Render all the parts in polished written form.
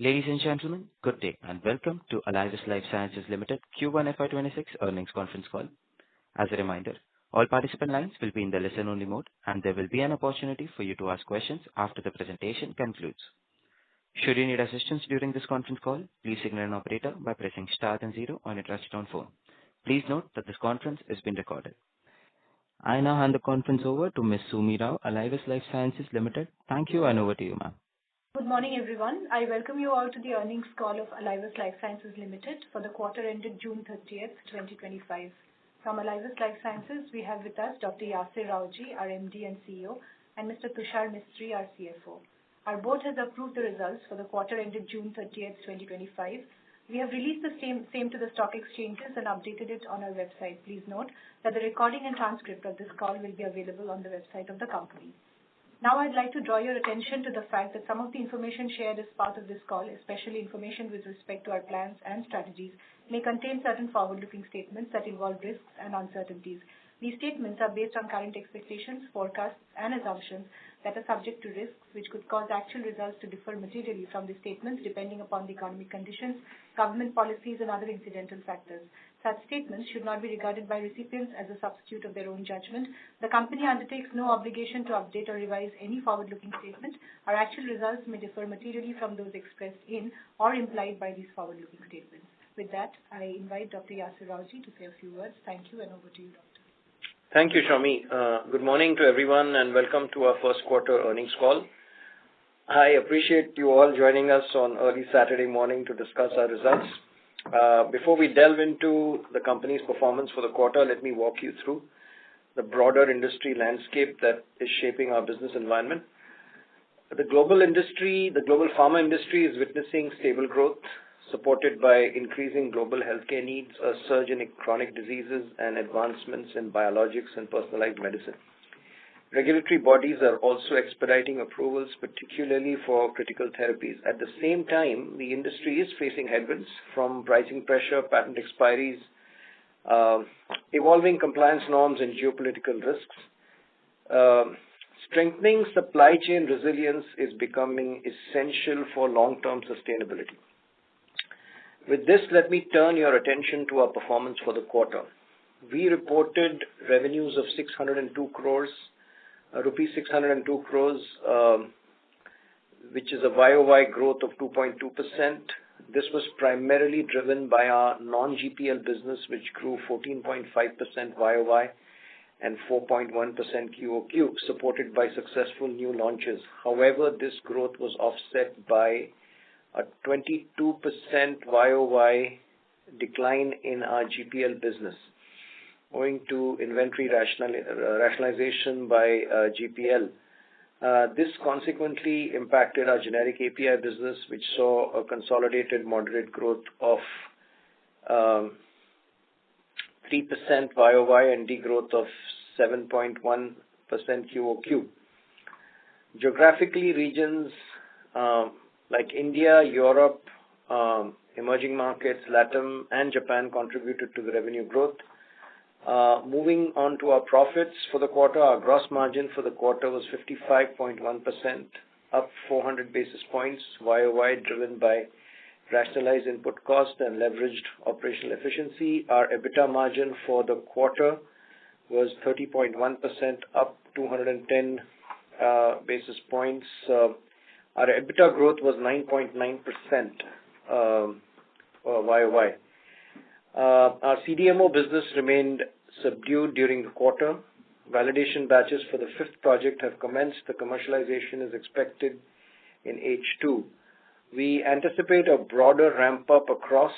Ladies and gentlemen, good day, and welcome to Alivus Life Sciences Limited Q1 FY26 earnings conference call. As a reminder, all participant lines will be in the listen-only mode, and there will be an opportunity for you to ask questions after the presentation concludes. Should you need assistance during this conference call, please signal an operator by pressing star and zero on your touchtone phone. Please note that this conference is being recorded. I now hand the conference over to Ms. Sumi Rao, Alivus Life Sciences Limited. Thank you, and over to you, ma'am. Good morning, everyone. I welcome you all to the earnings call of Alivus Life Sciences Limited for the quarter ended June 30th, 2025. From Alivus Life Sciences, we have with us Dr. Yasir Rawji, our MD and CEO, and Mr. Tushar Mistry, our CFO. Our board has approved the results for the quarter ended June 30th, 2025. We have released the same to the stock exchanges and updated it on our website. Please note that the recording and transcript of this call will be available on the website of the company. Now I'd like to draw your attention to the fact that some of the information shared as part of this call, especially information with respect to our plans and strategies, may contain certain forward-looking statements that involve risks and uncertainties. These statements are based on current expectations, forecasts, and assumptions that are subject to risks which could cause actual results to differ materially from the statements depending upon the economic conditions, government policies, and other incidental factors. Such statements should not be regarded by recipients as a substitute of their own judgment. The company undertakes no obligation to update or revise any forward-looking statement. Our actual results may differ materially from those expressed in or implied by these forward-looking statements. With that, I invite Dr. Yasir Rawji to say a few words. Thank you, and over to you, Doctor. Thank you, Shami. Good morning to everyone, and welcome to our first quarter earnings call. I appreciate you all joining us on early Saturday morning to discuss our results. Before we delve into the company's performance for the quarter, let me walk you through the broader industry landscape that is shaping our business environment. The global pharma industry is witnessing stable growth, supported by increasing global healthcare needs, a surge in chronic diseases, and advancements in biologics and personalized medicine. Regulatory bodies are also expediting approvals, particularly for critical therapies. At the same time, the industry is facing headwinds from pricing pressure, patent expiries, evolving compliance norms, and geopolitical risks. Strengthening supply chain resilience is becoming essential for long-term sustainability. With this, let me turn your attention to our performance for the quarter. We reported revenues of 602 crores, rupees 602 crores, which is a YOY growth of 2.2%. This was primarily driven by our non-GPL business, which grew 14.5% YOY and 4.1% QOQ, supported by successful new launches. However, this growth was offset by a 22% YOY decline in our GPL business, owing to inventory rationalization by GPL. This consequently impacted our generic API business, which saw a consolidated moderate growth of 3% YOY and degrowth of 7.1% QOQ. Geographically, regions like India, Europe, emerging markets, LATAM, and Japan contributed to the revenue growth. Moving on to our profits for the quarter, our gross margin for the quarter was 55.1%, up 400 basis points YOY, driven by rationalized input cost and leveraged operational efficiency. Our EBITDA margin for the quarter was 30.1%, up 210 basis points. Our EBITDA growth was 9.9% YOY. Our CDMO business remained subdued during the quarter. Validation batches for the fifth project have commenced. The commercialization is expected in H2. We anticipate a broader ramp-up across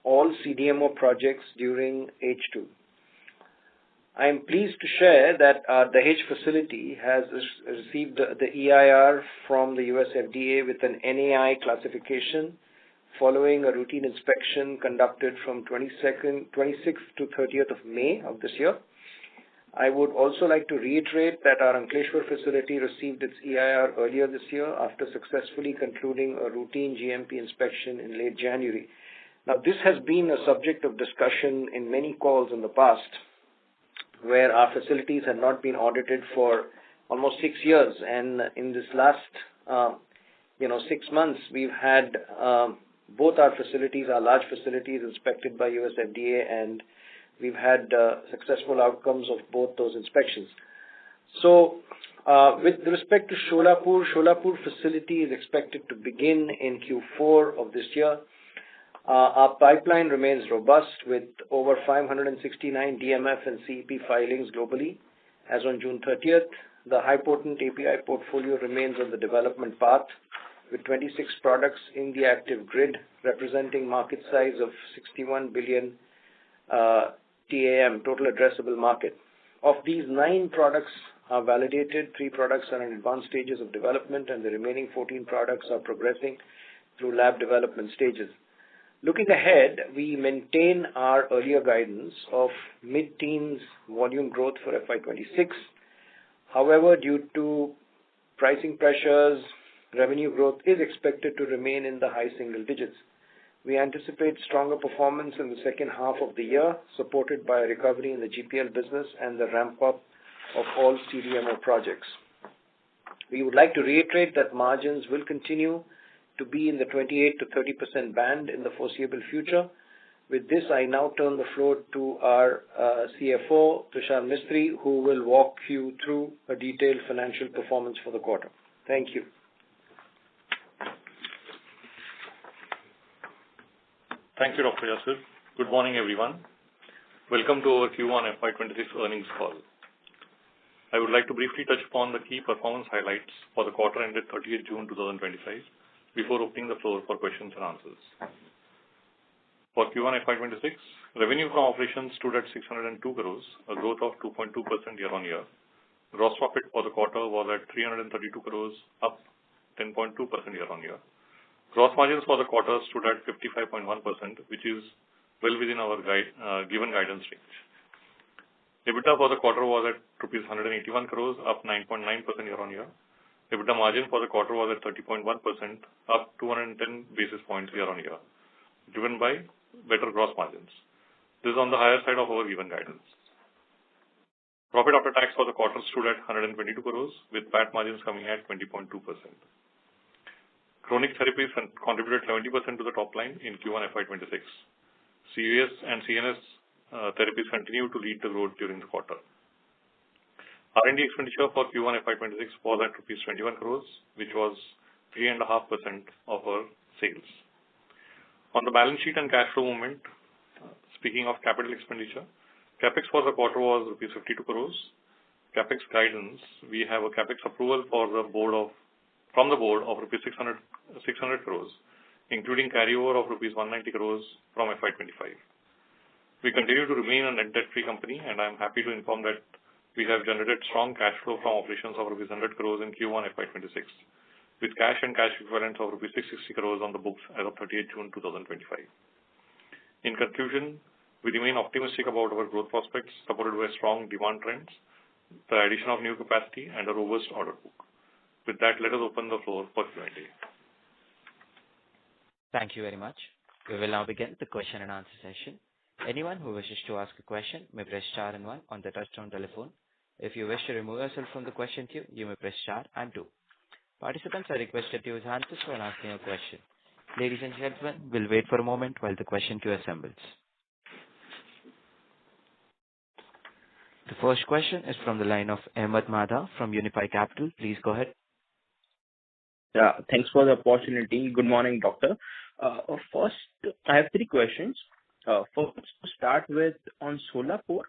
all CDMO projects during H2. I am pleased to share that our Dahej facility has received the EIR from the US FDA with an NAI classification following a routine inspection conducted from 26th to 30th of May of this year. I would also like to reiterate that our Ankleshwar facility received its EIR earlier this year after successfully concluding a routine GMP inspection in late January. Now, this has been a subject of discussion in many calls in the past, where our facilities had not been audited for almost 6 years, and in this last 6 months, we've had both our facilities, our large facilities, inspected by US FDA, and we've had successful outcomes of both those inspections. So, with respect to Sholapur facility is expected to begin in Q4 of this year. Our pipeline remains robust with over 569 DMF and CEP filings globally. As on June 30th, the high-potent API portfolio remains on the development path, with 26 products in the active grid, representing market size of 61 billion TAM, total addressable market. Of these, 9 products are validated, 3 products are in advanced stages of development, and the remaining 14 products are progressing through lab development stages. Looking ahead, we maintain our earlier guidance of mid-teens volume growth for FY26. However, due to pricing pressures, revenue growth is expected to remain in the high single digits. We anticipate stronger performance in the second half of the year, supported by a recovery in the GPL business and the ramp-up of all CDMO projects. We would like to reiterate that margins will continue to be in the 28 to 30% band in the foreseeable future. With this, I now turn the floor to our CFO, Tushar Mistry, who will walk you through a detailed financial performance for the quarter. Thank you. Thank you, Dr. Yasir. Good morning, everyone. Welcome to our Q1 FY26 earnings call. I would like to briefly touch upon the key performance highlights for the quarter ended 30th June 2025 before opening the floor for questions and answers. For Q1 FY26, revenue from operations stood at 602 crores, a growth of 2.2% year-on-year. Gross profit for the quarter was at 332 crores, up 10.2% year-on-year. Gross margins for the quarter stood at 55.1%, which is well within our given guidance range. EBITDA for the quarter was at rupees 181 crores, up 9.9% year-on-year. EBITDA margin for the quarter was at 30.1%, up 210 basis points year-on-year, driven by better gross margins. This is on the higher side of our given guidance. Profit after tax for the quarter stood at 122 crores, with PAT margins coming at 20.2%. Chronic therapies contributed 70% to the top line in Q1 FY26. CVS and CNS therapies continue to lead the growth during the quarter. R&D expenditure for Q1 FY26 was at rupees 21 crores, which was 3.5% of our sales. On the balance sheet and cash flow movement, speaking of capital expenditure, CapEx for the quarter was rupees 52 crores. CapEx guidance, we have a CapEx approval from the board of rupees 600 crores, including carryover of rupees 190 crores from FY25. We continue to remain a net debt-free company, and I am happy to inform that we have generated strong cash flow from operations of rupees 100 crores in Q1 FY26, with cash and cash equivalents of rupees 660 crores on the books as of 30th June 2025. In conclusion, we remain optimistic about our growth prospects, supported by strong demand trends, the addition of new capacity, and a robust order book. With that, let us open the floor for Q&A. Thank you very much. We will now begin the question and answer session. Anyone who wishes to ask a question may press star and 1 on the touchtone telephone. If you wish to remove yourself from the question queue, you may press star and 2. Participants are requested to use handsets when asking a question. Ladies and gentlemen, we'll wait for a moment while the question queue assembles. The first question is from the line of Ahmed Madha from Unifi Capital. Please go ahead. Yeah, thanks for the opportunity. Good morning, doctor. First, I have 3 questions. First, to start with, on Solapur,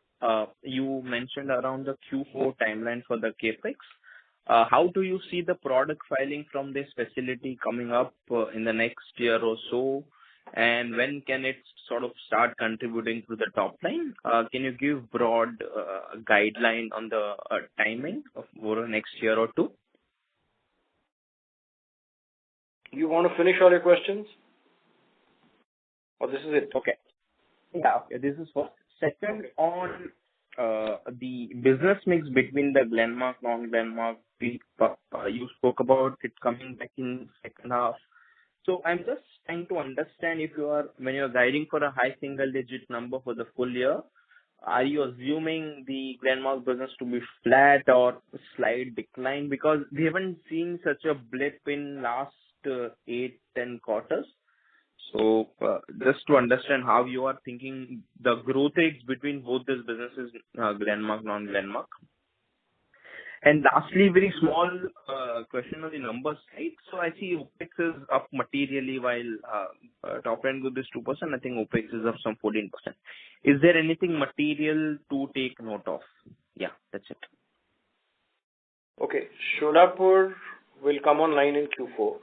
you mentioned around the Q4 timeline for the capex. How do you see the product filing from this facility coming up in the next year or so? And when can it sort of start contributing to the top line? Can you give broad guideline on the timing of over the next year or 2? You want to finish all your questions? Or this is it? Okay. Yeah, okay. This is first. Second, on the business mix between the Glenmark, non-Glenmark, you spoke about it coming back in second half. So I'm just trying to understand if when you're guiding for a high single-digit number for the full year, are you assuming the Glenmark business to be flat or slight decline? Because we haven't seen such a blip in last 8-10 quarters. So just to understand how you are thinking the growth rates between both these businesses, Glenmark, non-Glenmark. And lastly, very small question on the numbers side. So I see OPEX is up materially while top line growth is 2%. I think OPEX is up some 14%. Is there anything material to take note of? Yeah, that's it. Okay. Sholapur will come online in Q4.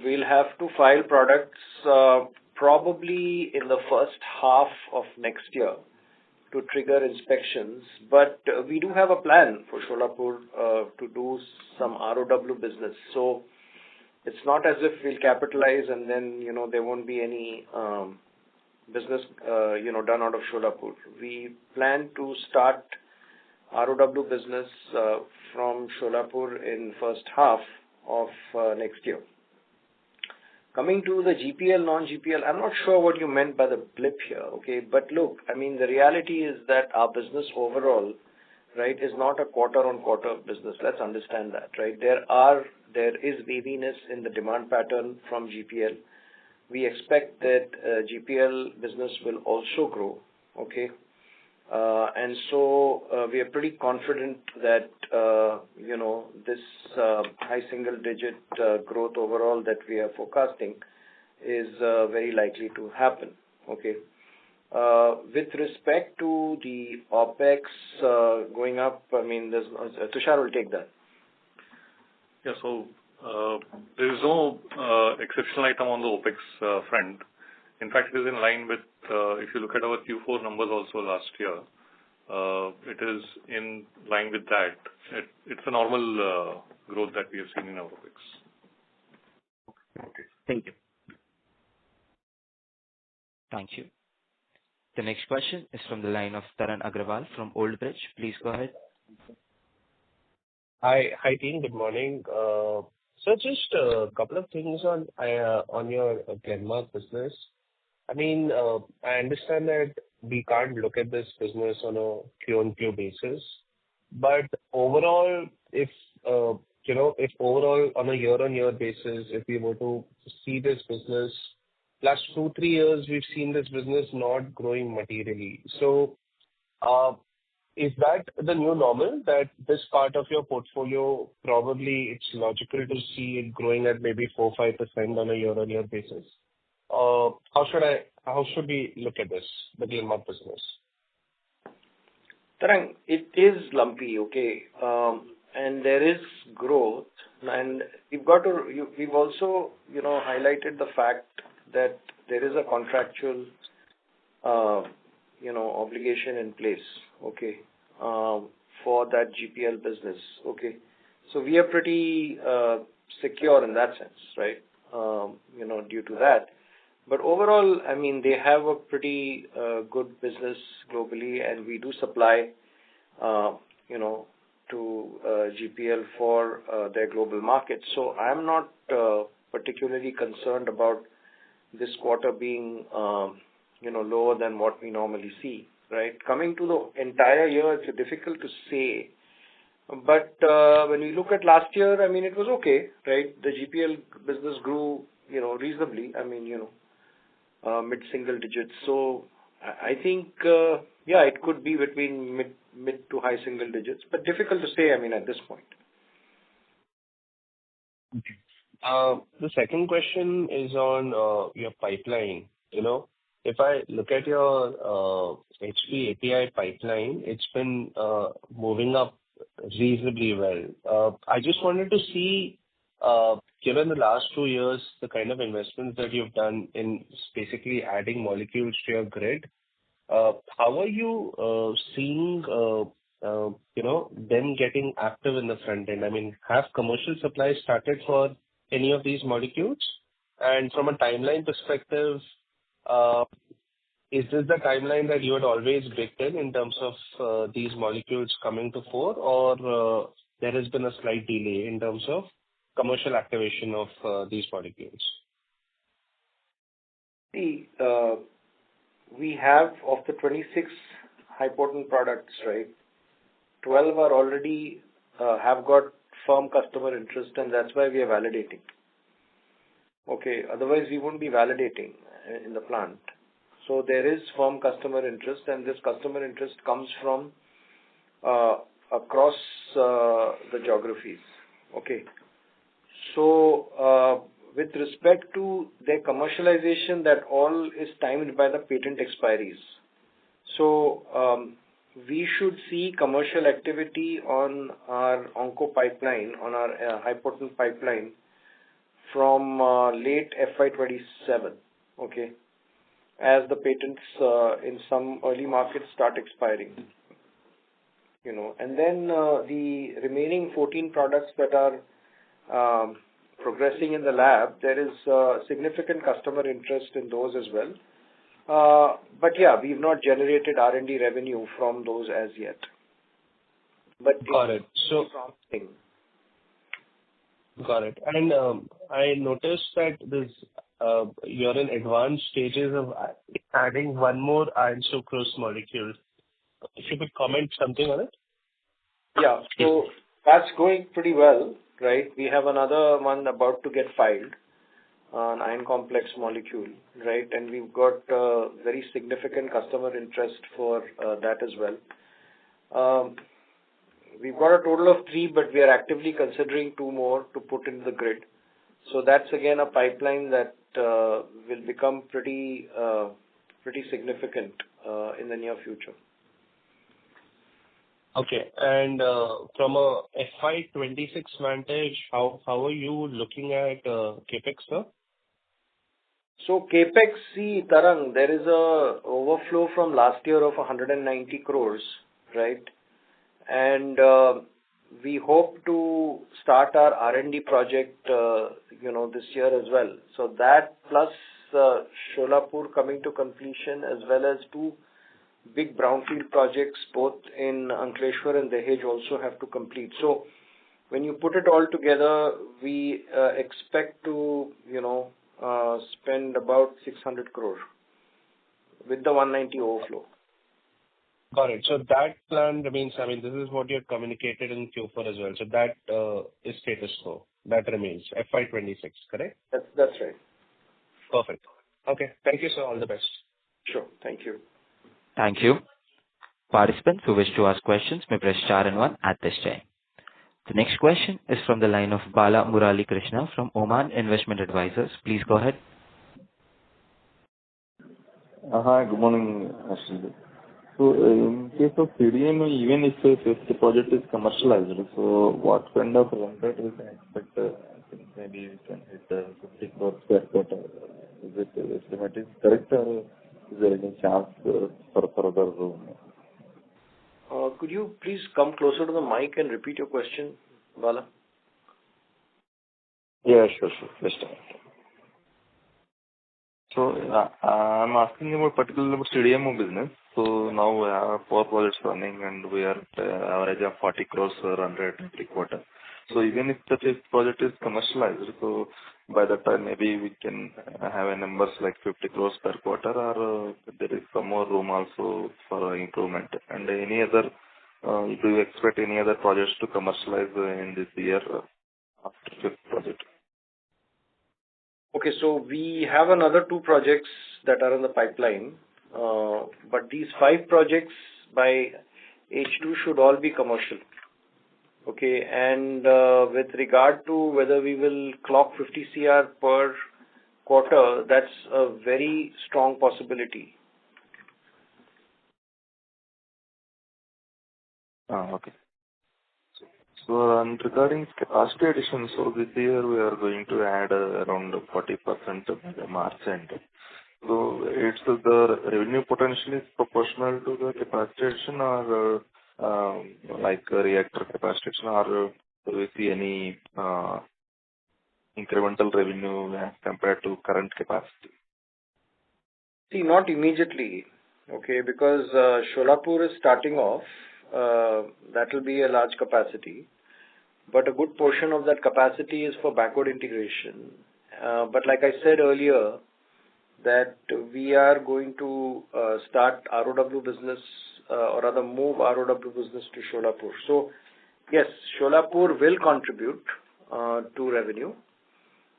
We'll have to file products probably in the first half of next year to trigger inspections. But we do have a plan for Sholapur to do some ROW business. So it's not as if we'll capitalize and then, there won't be any business, done out of Sholapur. We plan to start ROW business from Sholapur in first half of next year. Coming to the GPL, non-GPL, I'm not sure what you meant by the blip here, okay? But look, the reality is that our business overall, right, is not a quarter-on-quarter business. Let's understand that, right? There is waviness in the demand pattern from GPL. We expect that GPL business will also grow, okay? And so we are pretty confident that, this high single-digit growth overall that we are forecasting is very likely to happen, okay? With respect to the OPEX going up, Tushar will take that. Yeah, so there is no exceptional item on the OPEX front. In fact, it is in line with, if you look at our Q4 numbers also last year, it is in line with that. It's a normal growth that we have seen in our OPEX. Okay. Thank you. Thank you. The next question is from the line of Taran Agrawal from Old Bridge. Please go ahead. Hi team. Good morning. So just a couple of things on your Glenmark business. I understand that we can't look at this business on a Q-on-Q basis, but overall, if overall on a year-on-year basis, if we were to see this business, last 2-3 years, we've seen this business not growing materially. So, is that the new normal, that this part of your portfolio, probably it's logical to see it growing at maybe 4-5% on a year-on-year basis? How should we look at this, the Glenmark business? Tarang, it is lumpy, okay, and there is growth, and we've also, highlighted the fact that there is a contractual, obligation in place, okay, for that GPL business, okay. So we are pretty secure in that sense, right, due to that. But overall, they have a pretty good business globally, and we do supply, to GPL for their global market. So I'm not particularly concerned about this quarter being, lower than what we normally see, right? Coming to the entire year, it's difficult to say. But when we look at last year, it was okay, right? The GPL business grew, reasonably. Mid-single digits. So I think, it could be between mid to high single digits, but difficult to say, at this point. Okay. The second question is on your pipeline. If I look at your HP API pipeline, it's been moving up reasonably well. I just wanted to see, given the last 2 years, the kind of investments that you've done in basically adding molecules to your grid, how are you seeing, them getting active in the front end? Have commercial supplies started for any of these molecules? And from a timeline perspective, is this the timeline that you had always baked in terms of these molecules coming to fore, or there has been a slight delay in terms of commercial activation of these molecules? See, we have, of the 26 high potent products, right, 12 are already have got firm customer interest, and that's why we are validating. Okay, otherwise we wouldn't be validating in the plant. So there is firm customer interest, and this customer interest comes from across the geographies. Okay. So with respect to their commercialization, that all is timed by the patent expiries. So we should see commercial activity on our onco pipeline, on our high potent pipeline from late FY27. Okay, as the patents in some early markets start expiring. And then the remaining 14 products that are progressing in the lab, there is significant customer interest in those as well. But yeah, we've not generated R&D revenue from those as yet. But Got it. So, promising. Got it. And I noticed that you're in advanced stages of adding one more iron sucrose molecule. If you could comment something on it? Yeah, so that's going pretty well, right? We have another one about to get filed, an iron complex molecule, right? And we've got very significant customer interest for that as well. We've got a total of 3, but we are actively considering 2 more to put into the grid. So that's again a pipeline that will become pretty significant in the near future. Okay. And from a FY26 vantage, how are you looking at CapEx, sir? So CapEx, see, Tarang, there is a overflow from last year of 190 crores, right? And we hope to start our R&D project, this year as well. So that plus Sholapur coming to completion, as well as 2 big brownfield projects, both in Ankleshwar and Dahej, also have to complete. So when you put it all together, we expect to, spend about 600 crore with the 190 overflow. Got it. So that plan remains, this is what you have communicated in Q4 as well. So that is status quo. That remains FY26, correct? That's right. Perfect. Okay. Thank you, sir. All the best. Sure. Thank you. Thank you. Participants who wish to ask questions may press star and 1 at this time. The next question is from the line of Bala Murali Krishna from Oman Investment Advisors. Please go ahead. Hi, good morning, Ashwin. So in case of CDMO, even if the project is commercialized, so what kind of run rate we can expect? I think maybe we can hit 50 crores per quarter. Is it estimate is correct, or is there any chance for further room? Could you please come closer to the mic and repeat your question, Bala? Yeah, sure. Just a minute. So I'm asking about particularly about CDMO business. So now we have 4 projects running, and we are at average of 40 crores run rate every quarter. So even if the project is commercialized, so by that time maybe we can have a numbers like 50 crores per quarter, or there is some more room also for improvement. And any other, do you expect any other projects to commercialize in this year after 5th project? Okay, so we have another 2 projects that are in the pipeline, but these 5 projects by H2 should all be commercial. Okay, and with regard to whether we will clock 50 CR per quarter, that's a very strong possibility. Okay. So regarding capacity addition, so this year we are going to add around 40% by the March end. So it's the revenue potential is proportional to the capacity addition, or like reactor capacity addition, or do we see any incremental revenue as compared to current capacity? See, not immediately, okay, because Sholapur is starting off. That will be a large capacity, but a good portion of that capacity is for backward integration. But like I said earlier, that we are going to start ROW business, or rather move ROW business to Sholapur. So yes, Sholapur will contribute to revenue,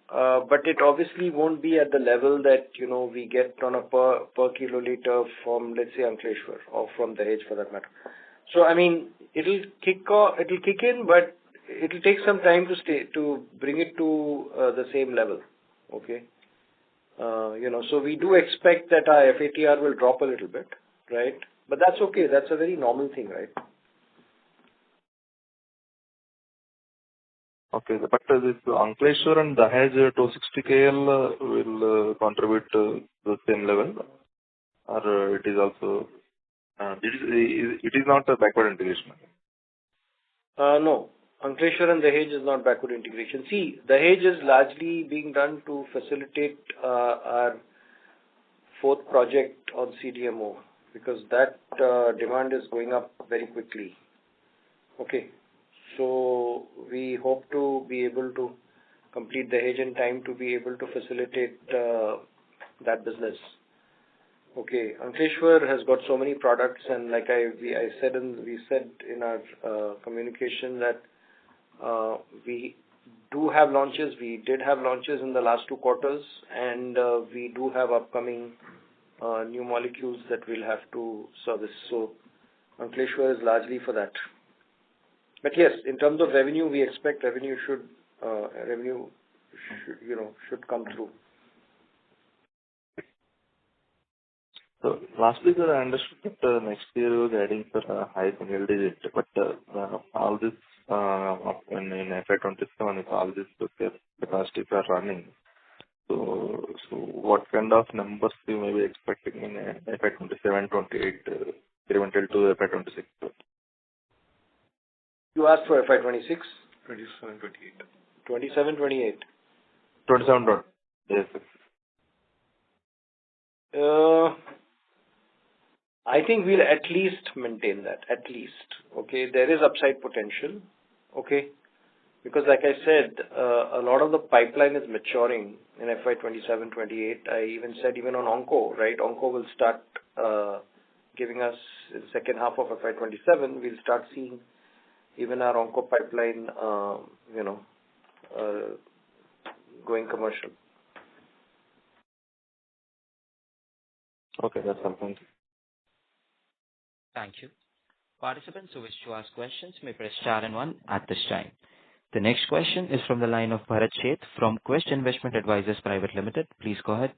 but it obviously won't be at the level that we get on a per kiloliter from, let's say, Ankleshwar or from Dahej for that matter. So I mean, it'll kick in, but it'll take some time to bring it to the same level. Okay. So we do expect that our FATR will drop a little bit, right? But that's okay. That's a very normal thing, right? Okay, but this Ankleshwar and Dahej 260 KL will contribute to the same level, or it is also it is not a backward integration. No, Ankleshwar and Dahej is not backward integration. See, Dahej is largely being done to facilitate our fourth project on CDMO because that demand is going up very quickly. Okay, so we hope to be able to complete Dahej in time to be able to facilitate that business. Okay, Ankleshwar has got so many products, and like we said in our communication that we do have launches. We did have launches in the last 2 quarters, and we do have upcoming new molecules that we'll have to service. So Ankleshwar is largely for that. But yes, in terms of revenue, we expect revenue should come through. So lastly, sir, I understood that next year you were adding for a high single digit, but all this in FY27, if all this capacities are running, so what kind of numbers you may be expecting in FY27, 28, incremental to FY26? You asked for FY26? 27, 28. 27, 28. 27, yes, sir. I think we'll at least maintain that, at least. Okay, there is upside potential. Okay, because like I said, a lot of the pipeline is maturing in FY27, 28. I even said even on Onco, right? Onco will start giving us in the second half of FY27. We'll start seeing even our Onco pipeline, going commercial. Okay, that's something. Thank you. Participants who wish to ask questions may press star and 1 at this time. The next question is from the line of Bharat Sheth from Quest Investment Advisors Private Limited. Please go ahead.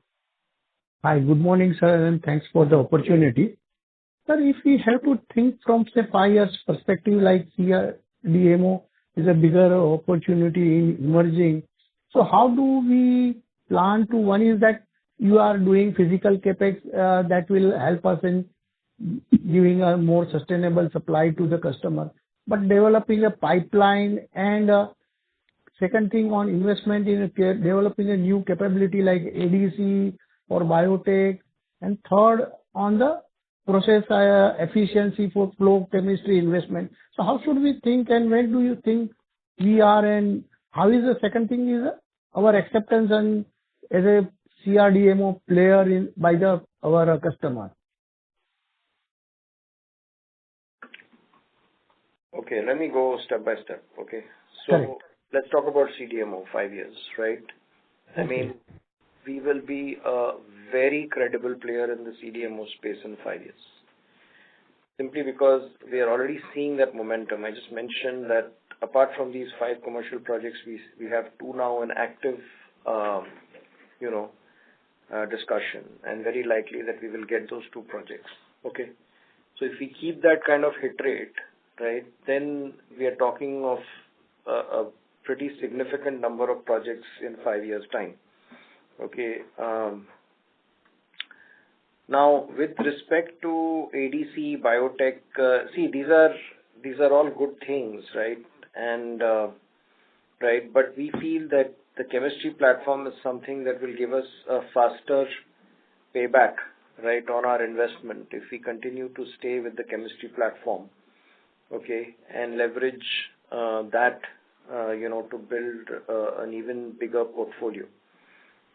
Hi, good morning, sir, and thanks for the opportunity. Sir, if we have to think from, say, 5 years perspective, like CDMO is a bigger opportunity in emerging. So how do we plan to, one is that you are doing physical capex that will help us in giving a more sustainable supply to the customer, but developing a pipeline and second thing on investment in developing a new capability like ADC or biotech, and third on the process efficiency for flow chemistry investment. So how should we think, and when do you think we are, and how is the second thing is our acceptance and as a CRDMO player by our customer? Okay, let me go step by step. Okay, so Correct. Let's talk about CDMO 5 years, right? Okay. I mean, we will be a very credible player in the CDMO space in 5 years. Simply because we are already seeing that momentum. I just mentioned that apart from these 5 commercial projects, we have 2 now in active, discussion, and very likely that we will get those 2 projects. Okay, so if we keep that kind of hit rate, right, then we are talking of a pretty significant number of projects in 5 years' time. Okay. Now, with respect to ADC, biotech, these are all good things, right? And right, but we feel that the chemistry platform is something that will give us a faster payback, right, on our investment if we continue to stay with the chemistry platform. Okay, and leverage that, to build an even bigger portfolio,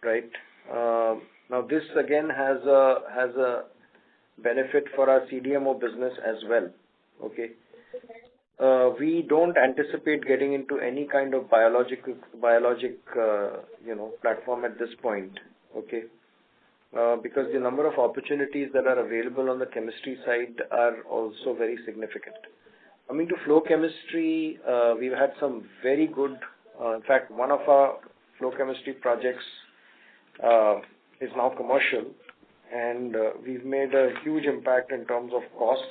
right? Now, this again has a benefit for our CDMO business as well. Okay, we don't anticipate getting into any kind of biologic platform at this point, okay? Because the number of opportunities that are available on the chemistry side are also very significant. Coming to flow chemistry, we've had some very good, in fact, one of our flow chemistry projects is now commercial, and we've made a huge impact in terms of cost,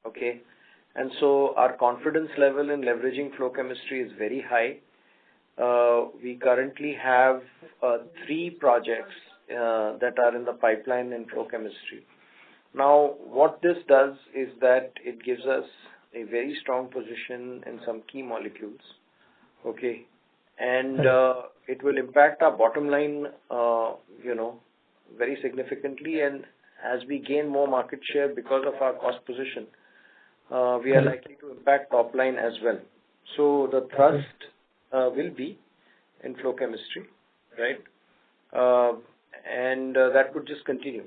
okay? And so our confidence level in leveraging flow chemistry is very high. We currently have 3 projects that are in the pipeline in flow chemistry. Now, what this does is that it gives us a very strong position in some key molecules, okay? And it will impact our bottom line, very significantly. And as we gain more market share because of our cost position, we are likely to impact top line as well. So the thrust will be in flow chemistry, right? And that would just continue.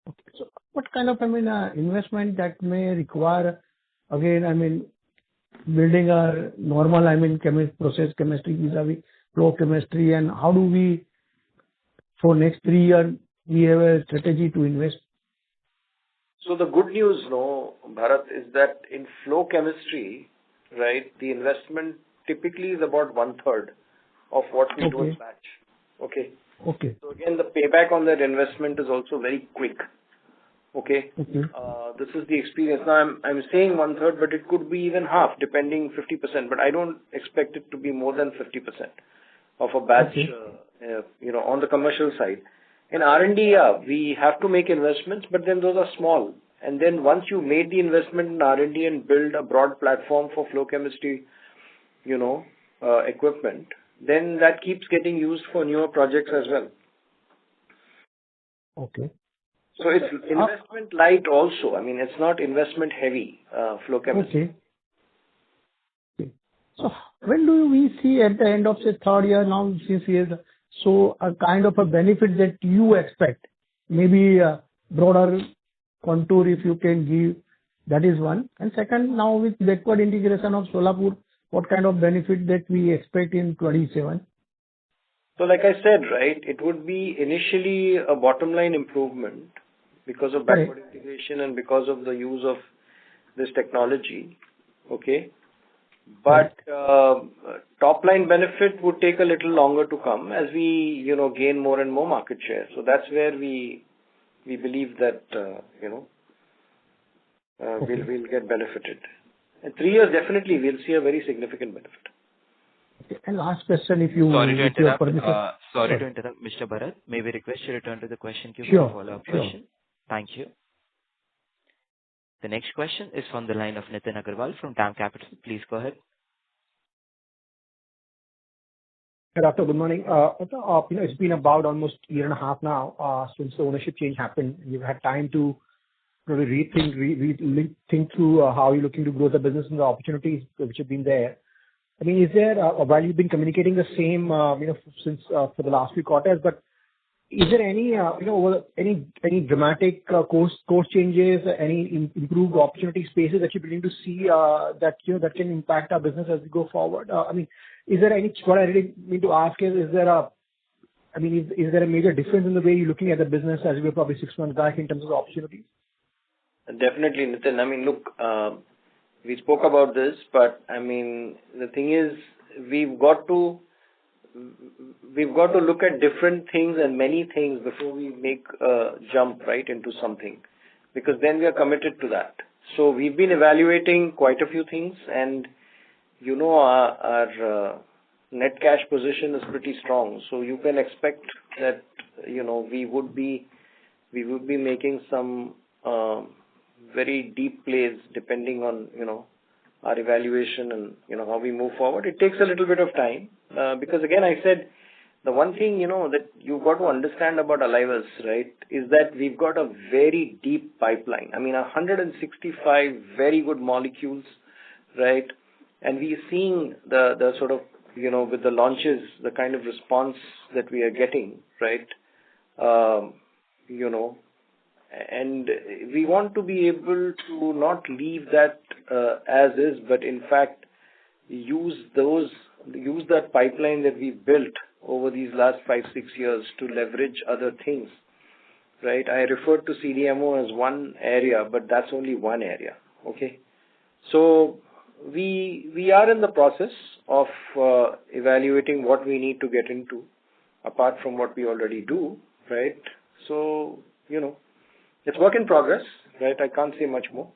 Okay. So what kind of, investment that may require, again, building a normal, process chemistry vis-a-vis flow chemistry, and how do we, for next 3 years, we have a strategy to invest? So the good news, Bharat, is that in flow chemistry, right, the investment typically is about 1/3 of what we do in batch. Okay. Okay. So again, the payback on that investment is also very quick. Okay. This is the experience. Now I'm saying 1/3, but it could be even half, depending 50%. But I don't expect it to be more than 50% of a batch, on the commercial side. In R&D, we have to make investments, but then those are small. And then once you made the investment in R&D and build a broad platform for flow chemistry, equipment, then that keeps getting used for newer projects as well. Okay. So it's investment light also. It's not investment heavy, flow chemistry. Okay. So when do we see at the end of the 3rd year now, since he is so a kind of a benefit that you expect? Maybe a broader contour if you can give. That is one. And second, now with backward integration of Solapur, what kind of benefit that we expect in 27? So like I said, right, it would be initially a bottom line improvement because of backward integration and because of the use of this technology. Okay. But top line benefit would take a little longer to come as we, gain more and more market share. So that's where we believe that, we'll get benefited. In 3 years, definitely, we'll see a very significant benefit. Okay. And last question, if you... Sorry to interrupt. Sorry to interrupt, Mr. Bharat. May we request you return to the question queue for a follow-up question? Thank you. The next question is from the line of Nitin Agarwal from DAM Capital. Please go ahead. Good afternoon. Good morning. It's been about almost a year and a half now since the ownership change happened. You've had time to really think through how you're looking to grow the business and the opportunities which have been there. Is there, while you've been communicating the same, since for the last few quarters, but is there any, any dramatic course changes, any improved opportunity spaces that you're beginning to see that can impact our business as we go forward? Is there any? What I really mean to ask is there a major difference in the way you're looking at the business as we were probably 6 months back in terms of opportunities? Definitely, Nitin. Look, we spoke about this, but the thing is, we've got to look at different things and many things before we make a jump right into something, because then we are committed to that. So we've been evaluating quite a few things, and our net cash position is pretty strong. So you can expect that we would be making some very deep plays depending on our evaluation and how we move forward. It takes a little bit of time because again I said the one thing that you've got to understand about Alivus, right, is that we've got a very deep pipeline. 165 very good molecules, right, and we're seeing the sort of with the launches, the kind of response that we are getting, right, And we want to be able to not leave that as is, but in fact use that pipeline that we built over these last 5-6 years to leverage other things, right? I referred to CDMO as one area, but that's only one area, okay? So we are in the process of evaluating what we need to get into, apart from what we already do, right? So, it's work in progress, right? I can't say much more,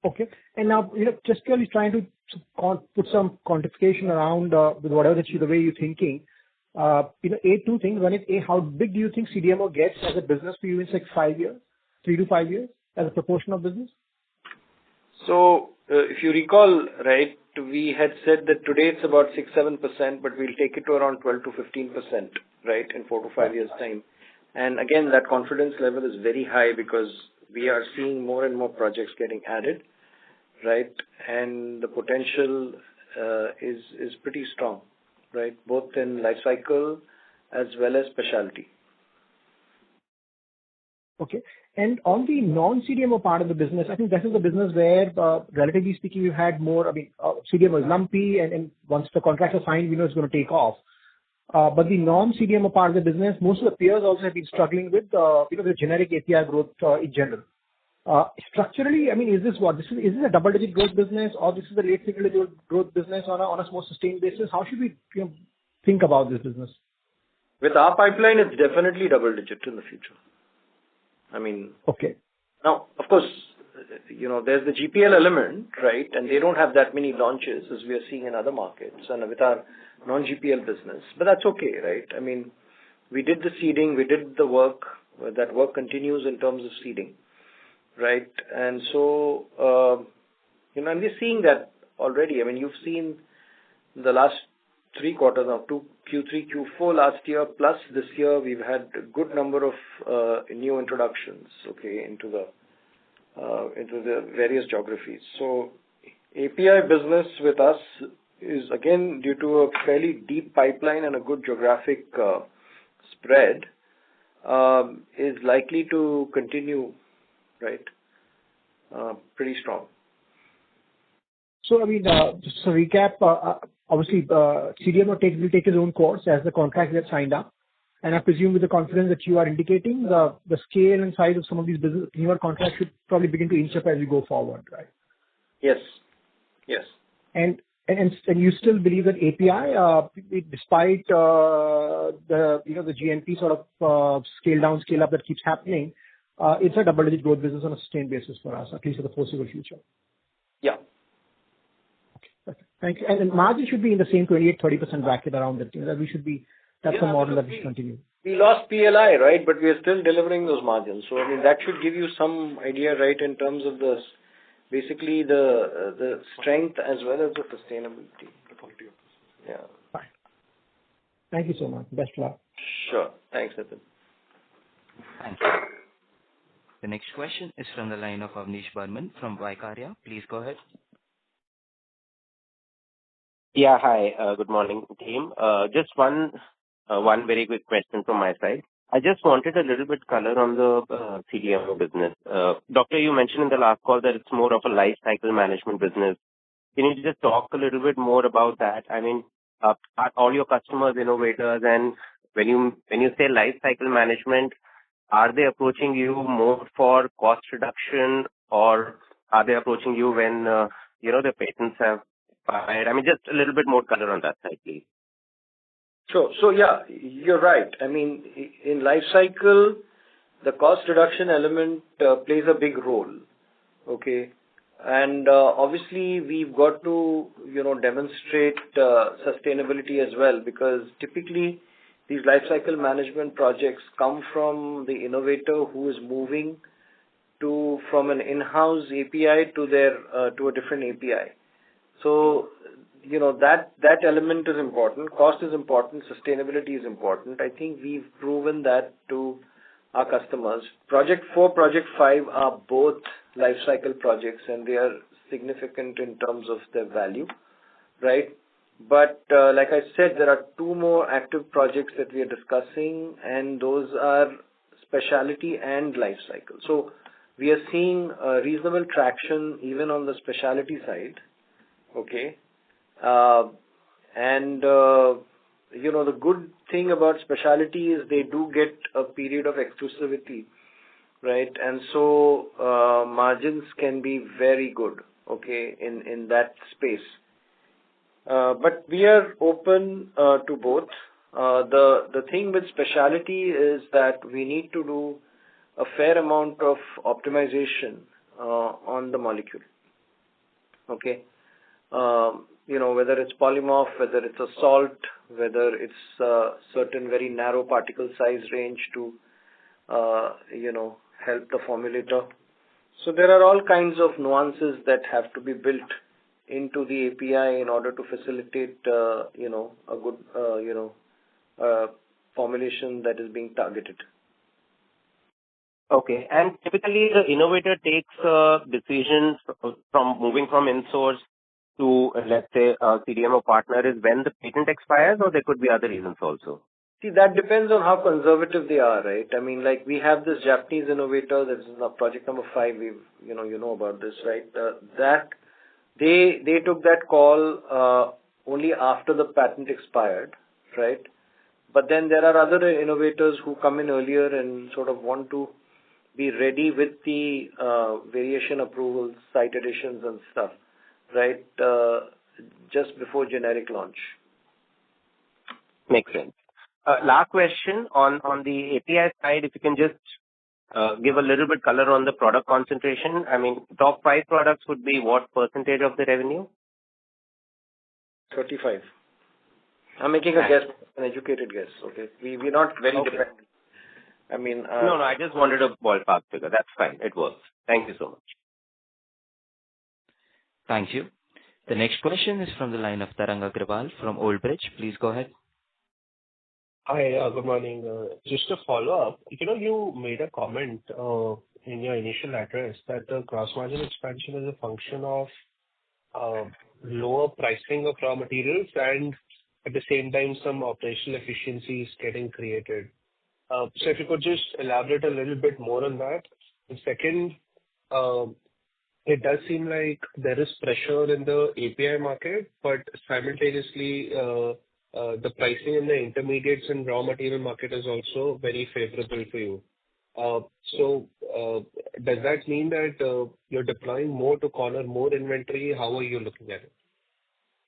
Okay. And now, just really trying to put some quantification around with whatever the way you're thinking. Two things. One is, how big do you think CDMO gets as a business for you in 5 years, 3 to 5 years, as a proportion of business? So, if you recall, right, we had said that today it's about 6-7%, but we'll take it to around 12 to 15%, right, in 4 to 5 years' time. And again, that confidence level is very high because we are seeing more and more projects getting added, right, and the potential is pretty strong, right, both in life cycle as well as specialty. Okay. And on the non-CDMO part of the business, I think this is the business where, relatively speaking, we've had more, CDMO is lumpy, and once the contracts are signed, we know it's going to take off. But the non-CDMO part of the business, most of the peers also have been struggling with, the generic API growth in general. Structurally, is this a double-digit growth business, or this is a late single-digit growth business on a more sustained basis? How should we think about this business? With our pipeline, it's definitely double-digit in the future. Okay. Now, of course, there's the GPL element, right? And they don't have that many launches as we are seeing in other markets and with our non-GPL business. But that's okay, right? We did the seeding, we did the work. That work continues in terms of seeding, right? And so, and we're seeing that already. You've seen the last 3 quarters now, Q3, Q4 last year, plus this year, we've had a good number of new introductions, okay, into the various geographies. So API business with us is, again, due to a fairly deep pipeline and a good geographic spread, is likely to continue, right, pretty strong. So, just to recap, obviously, CDMO will take its own course as the contracts get signed up. And I presume with the confidence that you are indicating, the scale and size of some of these newer contracts should probably begin to inch up as we go forward, right? Yes. And you still believe that API, despite the GNP sort of scale down, scale up that keeps happening, it's a double-digit growth business on a sustained basis for us, at least for the foreseeable future. Yeah. Thank you. And margin should be in the same 28-30% bracket around it. That's the model that we should continue. We lost PLI, right? But we are still delivering those margins. So, that should give you some idea, right, in terms of basically the strength as well as the sustainability. The quality of this. Yeah. Fine. Thank you so much. Best of luck. Sure. Thanks, Nitin. Thank you. The next question is from the line of Avnish Barman from Vaikarya. Please go ahead. Yeah, hi. Good morning, team. Just one very quick question from my side. I just wanted a little bit color on the CDMO business. Doctor, you mentioned in the last call that it's more of a life cycle management business. Can you just talk a little bit more about that? Are all your customers innovators? And when you say life cycle management, are they approaching you more for cost reduction, or are they approaching you when the patents have expired? Just a little bit more color on that side, please. Sure. So, yeah, you're right. In life cycle, the cost reduction element plays a big role, okay? And obviously, we've got to, demonstrate sustainability as well, because typically these life cycle management projects come from the innovator who is moving from an in-house API to a different API. So, that element is important. Cost is important. Sustainability is important. I think we've proven that to our customers. Project 4, Project 5 are both life cycle projects, and they are significant in terms of their value, right? But like I said, there are 2 more active projects that we are discussing, and those are specialty and life cycle. So we are seeing reasonable traction even on the specialty side. Okay. The good thing about specialty is they do get a period of exclusivity, right? And so margins can be very good, okay, in that space. But we are open to both. The thing with specialty is that we need to do a fair amount of optimization on the molecule. Okay. Whether it's polymorph, whether it's a salt, whether it's a certain very narrow particle size range to, help the formulator. So there are all kinds of nuances that have to be built into the API in order to facilitate, a good, formulation that is being targeted. Okay. And typically the innovator takes decisions from moving from in-source to, let's say, a CDMO partner is when the patent expires, or there could be other reasons also? See, that depends on how conservative they are, right? I mean, like we have this Japanese innovator, this is project number 5, you know about this, right? That they took that call only after the patent expired, right? But then there are other innovators who come in earlier and sort of want to be ready with the variation approvals, site additions and stuff, right? Just before generic launch. Makes sense. Last question on the API side, if you can just give a little bit color on the product concentration. I mean, top 5 products would be what percentage of the revenue? 35. I'm making a guess, an educated guess. Okay, we're not very dependent. I mean, no, I just wanted a ballpark figure. That's fine. It works. Thank you so much. Thank you. The next question is from the line of Tarang Agrawal from Old Bridge. Please go ahead. Hi, good morning. Just to follow up, you made a comment in your initial address that the gross margin expansion is a function of lower pricing of raw materials and at the same time some operational efficiencies getting created. So if you could just elaborate a little bit more on that. And second, it does seem like there is pressure in the API market, but simultaneously the pricing in the intermediates and raw material market is also very favorable for you. So does that mean that you're deploying more to corner more inventory? How are you looking at it?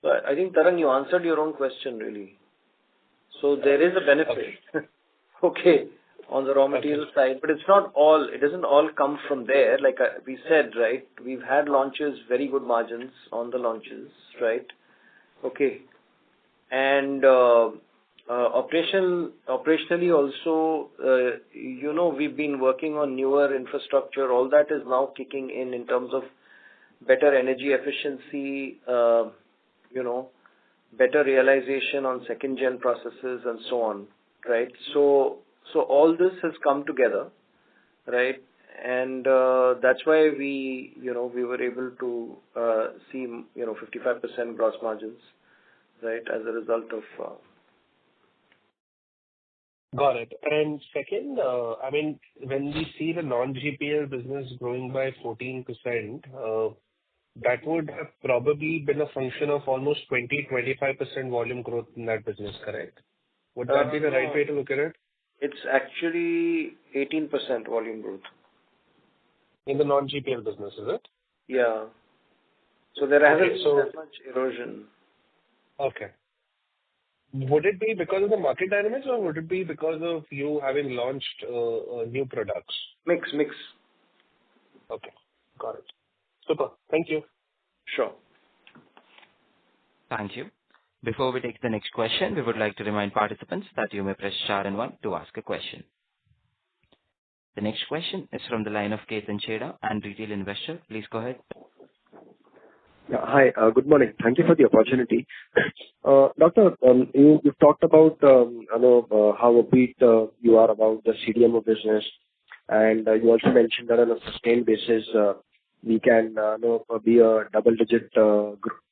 I think, Tarang, you answered your own question, really. So there is a benefit, okay, on the raw material side, but it doesn't all come from there. Like we said, right, we've had launches, very good margins on the launches, right? Okay. And operationally also, we've been working on newer infrastructure. All that is now kicking in terms of better energy efficiency, better realization on second-gen processes and so on, right? So all this has come together, right? And that's why we were able to see, 55% gross margins, right, as a result of... Got it. And second, when we see the non-GPL business growing by 14%, that would have probably been a function of almost 20-25% volume growth in that business, correct? Would that be the right way to look at it? It's actually 18% volume growth. In the non-GPL business, is it? Yeah. So there hasn't been that much erosion. Okay. Would it be because of the market dynamics or would it be because of you having launched new products? Mix. Okay. Got it. Super. Thank you. Sure. Thank you. Before we take the next question, we would like to remind participants that you may press star and 1 to ask a question. The next question is from the line of Ketan Chheda and retail investor. Please go ahead. Yeah, hi. Good morning. Thank you for the opportunity. Doctor, you've talked about how upbeat you are about the CDMO business, and you also mentioned that on a sustained basis we can be a double-digit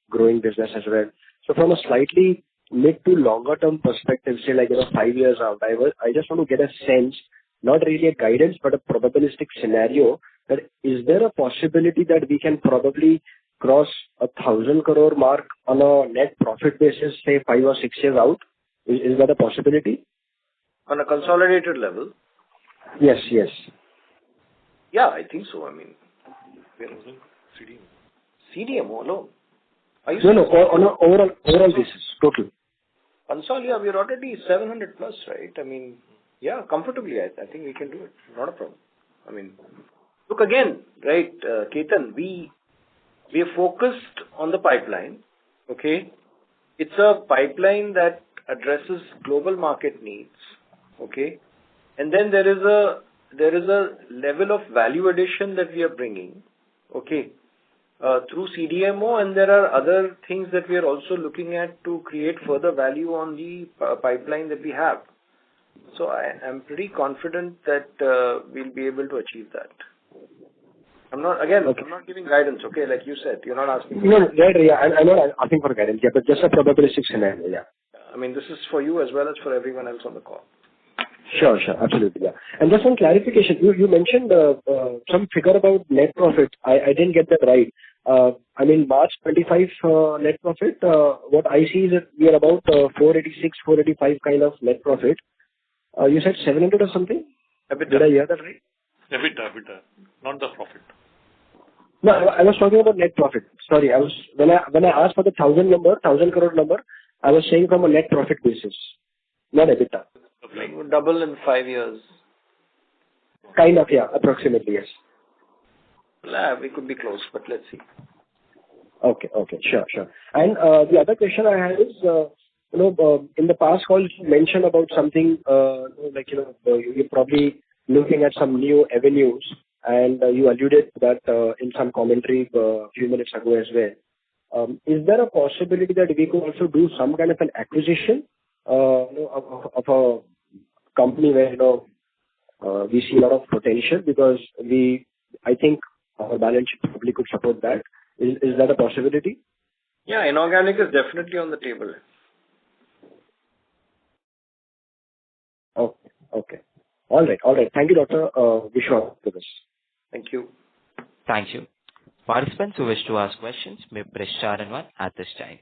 growing business as well. So from a slightly mid to longer term perspective, say 5 years out, I just want to get a sense not really a guidance, but a probabilistic scenario, that is there a possibility that we can probably cross 1,000 crore mark on a net profit basis, say 5 or 6 years out? Is that a possibility? On a consolidated level? Yes, yes. Yeah, I think so. I mean, we're CDMO alone. Are you No, on an overall basis, total. Consol, yeah, we're already 700 plus, right? I mean, yeah, comfortably, I think we can do it. Not a problem. I mean, look again, right, Ketan, we are focused on the pipeline, okay? It's a pipeline that addresses global market needs, okay? And then there is a level of value addition that we are bringing, okay, through CDMO, and there are other things that we are also looking at to create further value on the pipeline that we have. So I'm pretty confident that we'll be able to achieve that. I'm not giving guidance, okay? Like you said, you're not asking. No, yeah, I'm not asking for guidance, yeah, but just a probabilistic scenario, yeah. I mean, this is for you as well as for everyone else on the call. Sure, absolutely, yeah. And just one clarification, you mentioned some figure about net profit. I didn't get that right. I mean, March 25 net profit, what I see is that we are about 486, 485 kind of net profit. You said 700 or something? EBITDA. Did I hear that right? EBITDA, not the profit. No, I was talking about net profit. Sorry, when I asked for the 1,000 crore number, I was saying from a net profit basis, not EBITDA. Like double in 5 years. Kind of, yeah, approximately, yes. Well, we could be close, but let's see. Okay, sure. And the other question I had is, in the past calls you mentioned about something like, you're probably looking at some new avenues, and you alluded to that in some commentary a few minutes ago as well. Is there a possibility that we could also do some kind of an acquisition of a company where we see a lot of potential, because I think our balance sheet probably could support that. Is that a possibility? Yeah, inorganic is definitely on the table. Okay. All right. Thank you, Doctor. Wish you all the best. Thank you. Thank you. Participants who wish to ask questions may press star and 1 at this time.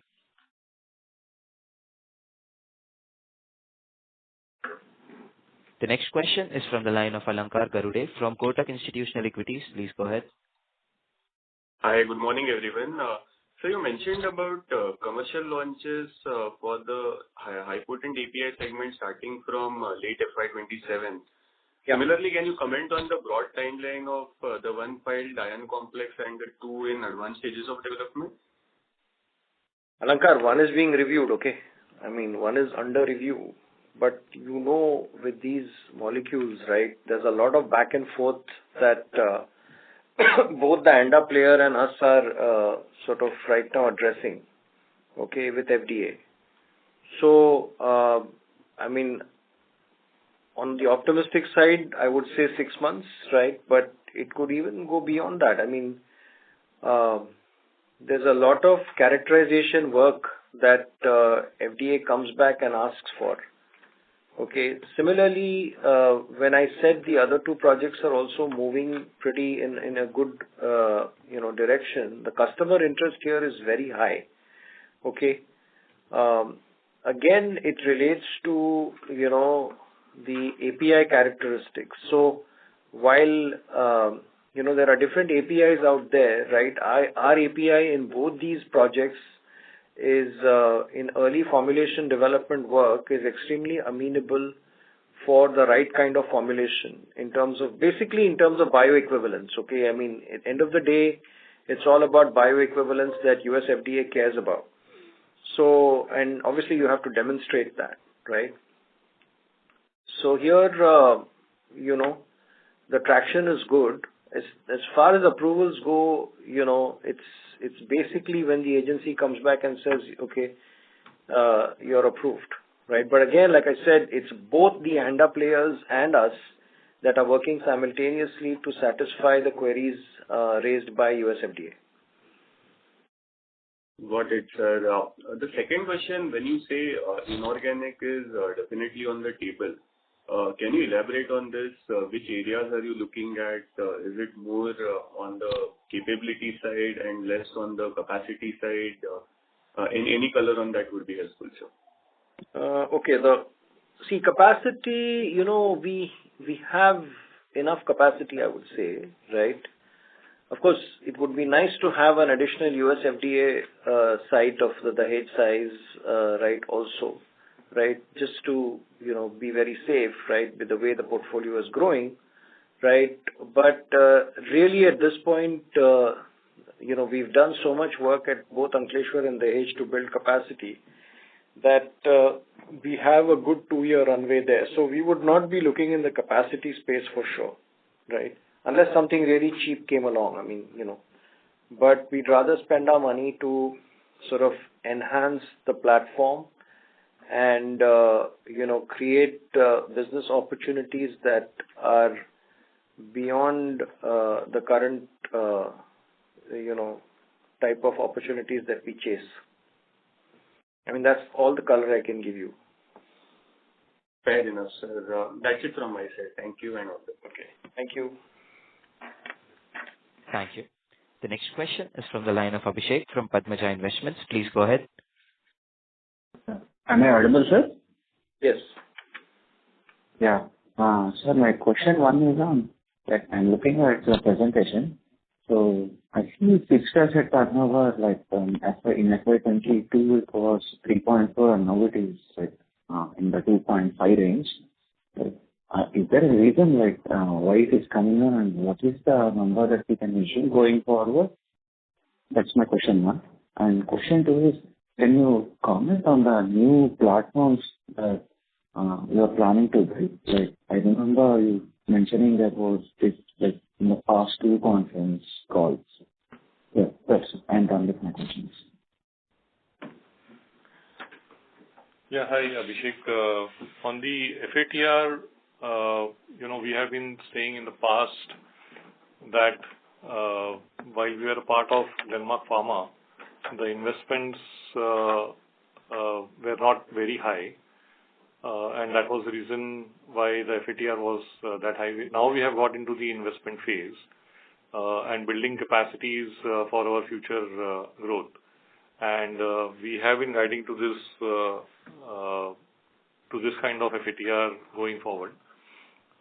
The next question is from the line of Alankar Garude from Kotak Institutional Equities. Please go ahead. Hi, good morning, everyone. So you mentioned about commercial launches for the high-potent API segment starting from late FY27. Yeah. Similarly, can you comment on the broad timeline of the one filed ion complex and the 2 in advanced stages of development? Alankar, one is being reviewed, okay? I mean, one is under review. But with these molecules, right, there's a lot of back and forth that both the ANDA player and us are sort of right now addressing, okay, with FDA. So, I mean, on the optimistic side, I would say 6 months, right? But it could even go beyond that. I mean, there's a lot of characterization work that FDA comes back and asks for. Okay. Similarly, when I said the other 2 projects are also moving pretty in a good, direction, the customer interest here is very high. Okay. Again, it relates to, the API characteristics. So while, there are different APIs out there, right? Our API in both these projects is in early formulation development work is extremely amenable for the right kind of formulation in terms of bioequivalence. Okay, I mean, at the end of the day, it's all about bioequivalence that US FDA cares about. So, and obviously you have to demonstrate that, right? So here, the traction is good. As far as approvals go, it's basically when the agency comes back and says, okay, you're approved, right? But again, like I said, it's both the ANDA players and us that are working simultaneously to satisfy the queries raised by US FDA. Got it, sir. The second question, when you say inorganic is definitely on the table, Can you elaborate on this? Which areas are you looking at? Is it more on the capability side and less on the capacity side? Any color on that would be helpful, sir. Okay. See, capacity, we have enough capacity, I would say, right? Of course, it would be nice to have an additional US FDA site of the Dahej size, right, also, right, just to, be very safe, right, with the way the portfolio is growing, right? But really at this point, we've done so much work at both Ankleshwar and Dahej to build capacity that we have a good 2-year runway there. So we would not be looking in the capacity space for sure, right? Unless something really cheap came along, But we'd rather spend our money to sort of enhance the platform and, create business opportunities that are beyond the current, type of opportunities that we chase. That's all the color I can give you. Fair enough, sir. That's it from my side. Thank you and all that. Okay. Thank you. Thank you. The next question is from the line of Abhishek from Padmaja Investments. Please go ahead. Am I audible, sir? Yes. Yeah. Sir, my question one is on that I'm looking at the presentation. So I see fixed asset turnover in FY22 it was 3.4 and now it is in the 2.5 range. Is there a reason why it is coming on and what is the number that we can issue going forward? That's my question one. And question two is, can you comment on the new platforms that you are planning to build? I remember you mentioning that was this in the past 2 conference calls. Yeah, I'm done with my questions. Yeah, hi Abhishek. On the FATR, we have been saying in the past that while we are a part of Denmark Pharma, the investments were not very high, and that was the reason why the FATR was that high. Now we have got into the investment phase and building capacities for our future growth. And we have been guiding to this kind of FATR going forward.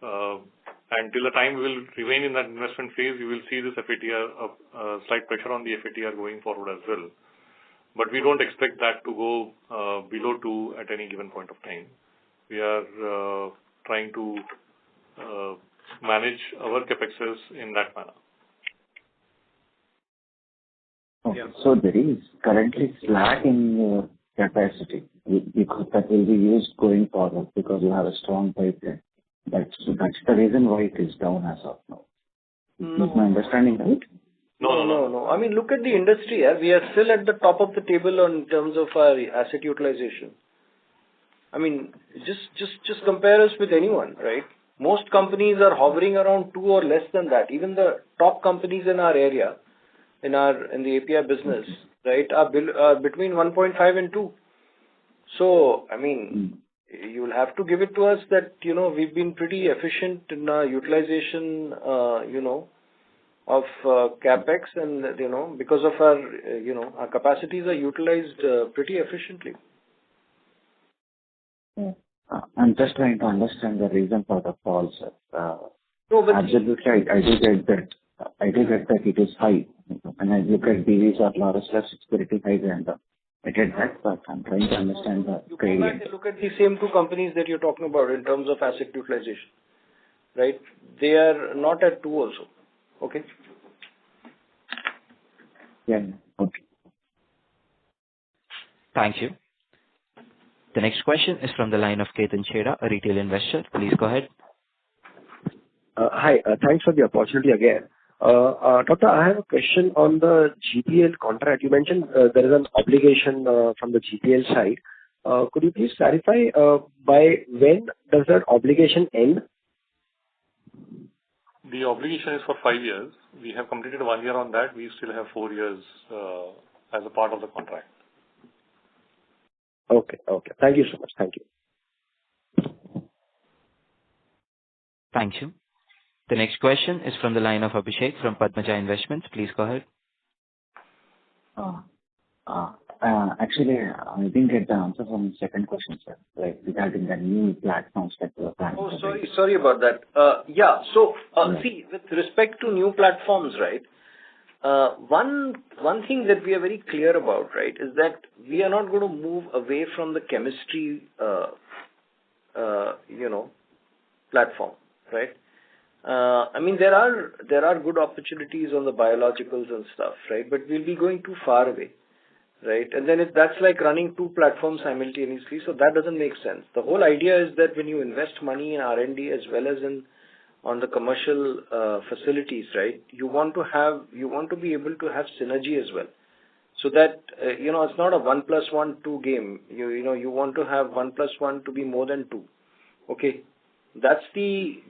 And till the time we will remain in that investment phase, you will see this FATR, slight pressure on the FATR going forward as well. But we don't expect that to go below 2 at any given point of time. We are trying to manage our capexes in that manner. Okay. Yeah. So there is currently slack in your capacity because that will be used going forward because you have a strong pipeline. That's the reason why it is down as of now. No. Is my understanding right? No. Look at the industry. We are still at the top of the table in terms of our asset utilization. Just compare us with anyone, right? Most companies are hovering around 2 or less than that. Even the top companies in our area, in the API business, right, are between 1.5 and 2. So, you'll have to give it to us that, we've been pretty efficient in our utilization, of capex and, because of our capacities are utilized pretty efficiently. I'm just trying to understand the reason for the fall, sir. Absolutely, I do get that. I do get that it is high. And I look at BVs or Laurus Labs, it's pretty high and I get that, but I'm trying to understand the You go back and look at the same 2 companies that you're talking about in terms of asset utilization, right? They are not at 2 also. Okay? Yeah. Okay. Thank you. The next question is from the line of Ketan Chheda, a retail investor. Please go ahead. Hi. Thanks for the opportunity again. Doctor, I have a question on the GPL contract. You mentioned there is an obligation from the GPL side. Could you please clarify by when does that obligation end? The obligation is for 5 years. We have completed 1 year on that. We still have 4 years as a part of the contract. Okay. Thank you so much. Thank you. Thank you. The next question is from the line of Abhishek from Padmaja Investments. Please go ahead. Actually, I didn't get the answer from the second question, sir, like regarding the new platforms that you are planning. Oh, sorry about that. See, with respect to new platforms, right, one thing that we are very clear about, right, is that we are not going to move away from the chemistry, platform, right? I mean, there are good opportunities on the biologicals and stuff, right? But we'll be going too far away, right? And then that's like running two platforms simultaneously, so that doesn't make sense. The whole idea is that when you invest money in R&D as well as on the commercial facilities, right? You want to be able to have synergy as well, so that it's not a 1 + 1 2 game. You want to have 1 + 1 to be more than 2. Okay. That's the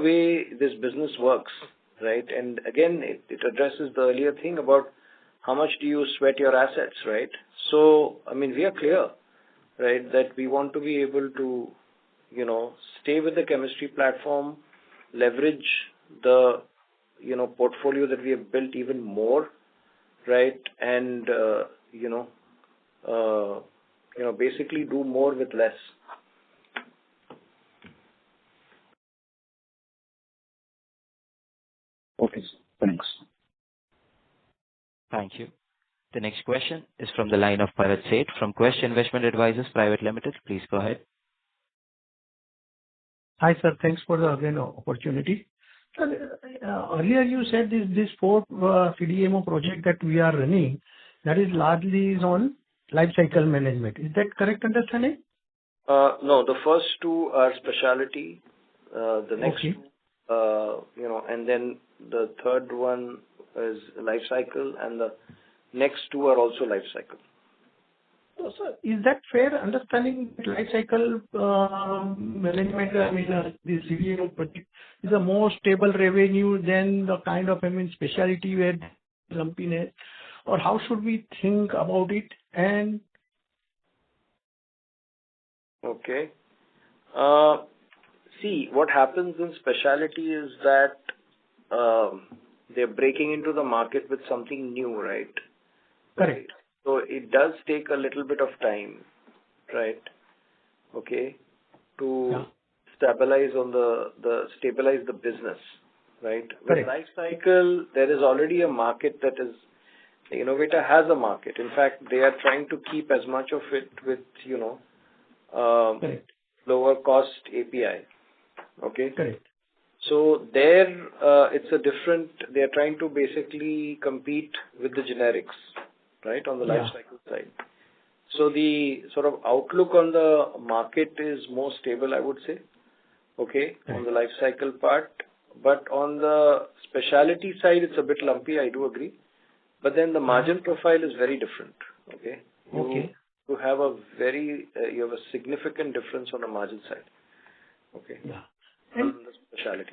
way this business works, right? And again, it addresses the earlier thing about how much do you sweat your assets, right? So, I mean, we are clear, right, that we want to be able to, stay with the chemistry platform, leverage the, portfolio that we have built even more, right? And, basically do more with less. Okay, thanks. Thank you. The next question is from the line of Bharat Seth from Quest Investment Advisors Private Limited. Please go ahead. Hi, sir. Thanks for the opportunity. Sir, earlier you said this 4 CDMO project that we are running, that is largely on life cycle management. Is that correct understanding? No, the first 2 are specialty. The next 2, and then the third one is life cycle, and the next 2 are also life cycle. So, sir, is that fair understanding life cycle management? I mean, the CDMO project is a more stable revenue than the kind of, specialty where lumpiness, or how should we think about it? And okay. See, what happens in specialty is that they're breaking into the market with something new, right? Correct. So it does take a little bit of time, right? Okay, to stabilize the business, right? Correct. With life cycle, there is already a market that is, the innovator has a market. In fact, they are trying to keep as much of it with, lower cost API. Okay. Correct. So there, they are trying to basically compete with the generics, right, on the life cycle side. So the sort of outlook on the market is more stable, I would say, okay, on the life cycle part. But on the specialty side, it's a bit lumpy, I do agree. But then the margin profile is very different, okay? You have a significant difference on the margin side, okay? Yeah. On the specialty.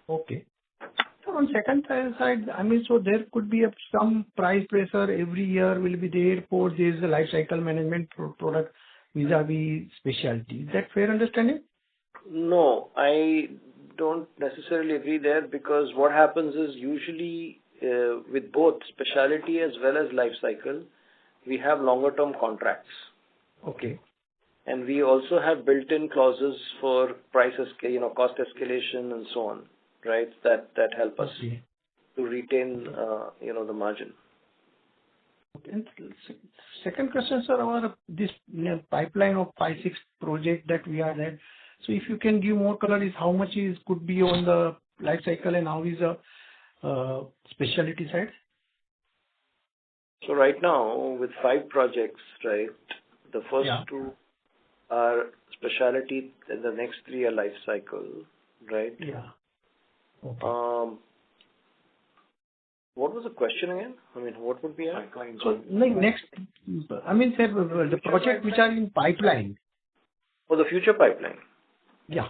Okay. So on second side, so there could be some price pressure every year will be there for this life cycle management product vis-a-vis specialty. Is that fair understanding? No, I don't necessarily agree there, because what happens is usually with both specialty as well as life cycle, we have longer term contracts. Okay. And we also have built-in clauses for cost escalation and so on, right? That help us to retain, the margin. Okay. And second question, sir, about this pipeline of 5-6 projects that we are there. So if you can give more color, is how much could be on the life cycle and how is the specialty side? So right now, with 5 projects, right, the first 2 are specialty and the next 3 are life cycle, right? Yeah. Okay. What was the question again? What would be our pipeline? So next, sir, the project which are in pipeline. For the future pipeline? Yeah.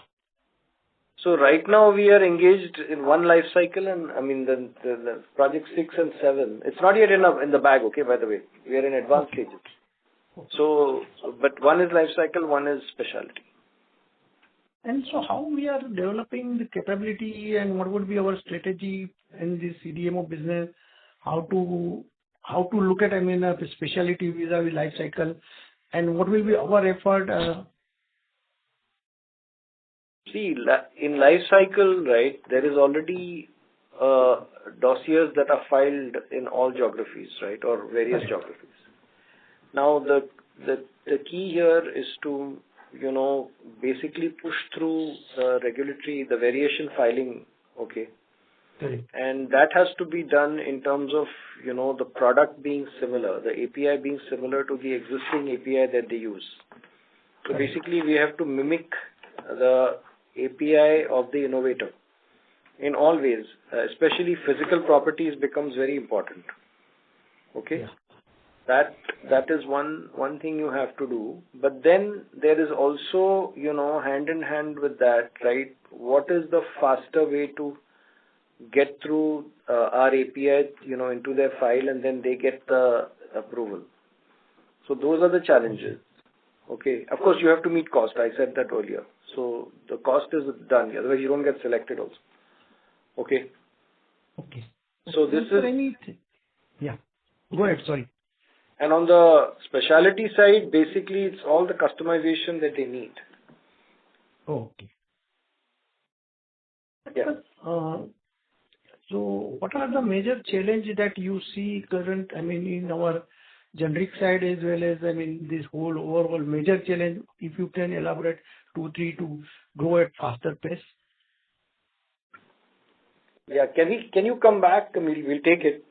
So right now we are engaged in 1 life cycle, and the project 6 and 7. It's not yet in the bag, okay, by the way. We are in advanced stages. So, but 1 is life cycle, 1 is specialty. And so how we are developing the capability and what would be our strategy in the CDMO business? How to look at, the specialty vis-a-vis life cycle, and what will be our effort? See, in life cycle, right, there is already dossiers that are filed in all geographies, right, or various geographies. Now, the key here is to, basically push through the variation filing, okay? Correct. And that has to be done in terms of, the product being similar, the API being similar to the existing API that they use. So basically, we have to mimic the API of the innovator in all ways, especially physical properties becomes very important. Okay? Yeah. That is one thing you have to do. But then there is also, hand in hand with that, right? What is the faster way to get through our API, into their file, and then they get the approval. So those are the challenges. Okay. Of course, you have to meet cost. I said that earlier. So the cost is done. Otherwise, you don't get selected also. Okay. Okay. So this is. Yeah. Go ahead. Sorry. And on the specialty side, basically, it's all the customization that they need. Okay. Yeah. So what are the major challenges that you see current, in our generic side as well as, this whole overall major challenge, if you can elaborate 2, 3 to grow at faster pace? Yeah. Can you come back? We'll take it.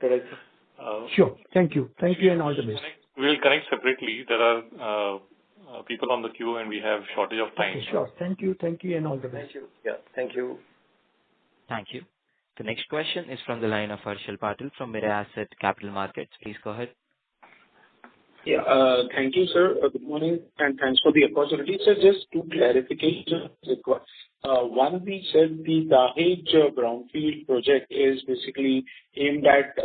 Sure. Thank you. Thank you and all the best. We'll connect separately. There are people on the queue and we have shortage of time. Okay, sure. Thank you and all the best. Thank you. Yeah. Thank you. Thank you. The next question is from the line of Harshal Patil from Mirae Asset Capital Markets. Please go ahead. Yeah. Thank you, sir. Good morning, and thanks for the opportunity. Sir, just 2 clarifications required. One, we said the Dahej brownfield project is basically aimed at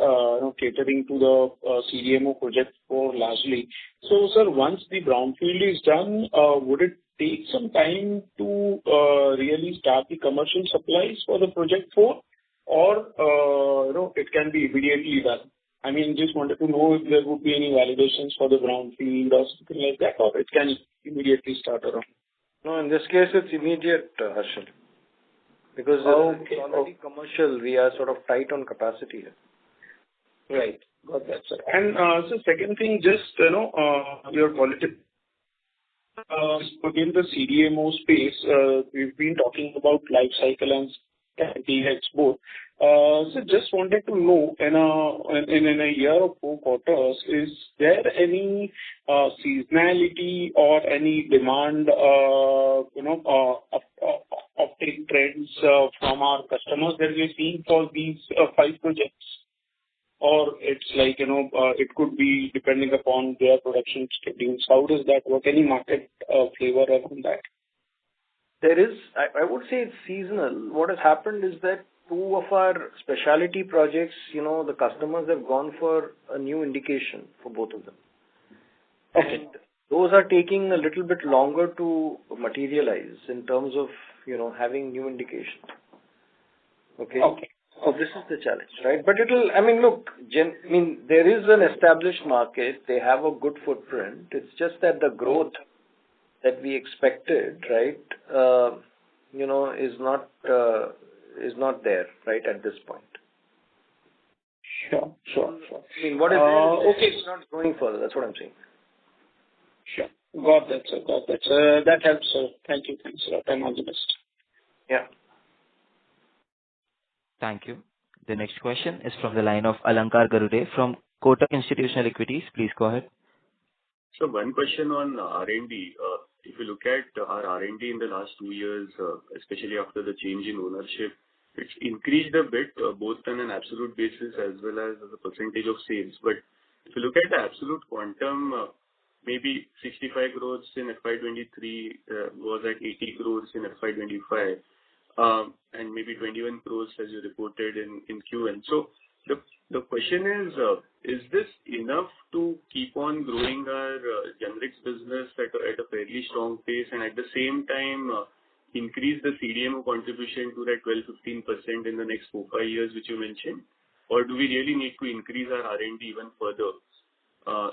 catering to the CDMO project for largely. So, sir, once the brownfield is done, would it take some time to really start the commercial supplies for the project 4, or it can be immediately done? Just wanted to know if there would be any validations for the brownfield or something like that, or it can immediately start around. No, in this case, it's immediate, Harshal. Because it's already commercial. We are sort of tight on capacity here. Right. Got that, sir. And so second thing, just, your politics. Within the CDMO space, we've been talking about life cycle and DX both. So just wanted to know, in a year of 4 quarters, is there any seasonality or any demand, uptake trends from our customers that we're seeing for these 5 projects? Or it's like, it could be depending upon their production schedules. How does that work? Any market flavor around that? There is, I would say it's seasonal. What has happened is that 2 of our specialty projects, the customers have gone for a new indication for both of them. Okay. And those are taking a little bit longer to materialize in terms of, having new indications. Okay. Okay. So this is the challenge, right? But there is an established market. They have a good footprint. It's just that the growth that we expected, right, is not there, right, at this point. Sure. What is there is okay. It's not going further. That's what I'm saying. Sure. Got that, sir. That helps, sir. Thank you. Thanks a lot. And all the best. Yeah. Thank you. The next question is from the line of Alankar Garude from Kotak Institutional Equities. Please go ahead. So one question on R&D. If you look at our R&D in the last 2 years, especially after the change in ownership, it's increased a bit, both on an absolute basis as well as a percentage of sales. But if you look at the absolute quantum, maybe 65 crores in FY23 was at 80 crores in FY25, and maybe 21 crores as you reported in Q1. So the question is this enough to keep on growing our generics business at a fairly strong pace, and at the same time increase the CDMO contribution to that 12-15% in the next 4-5 years, which you mentioned? Or do we really need to increase our R&D even further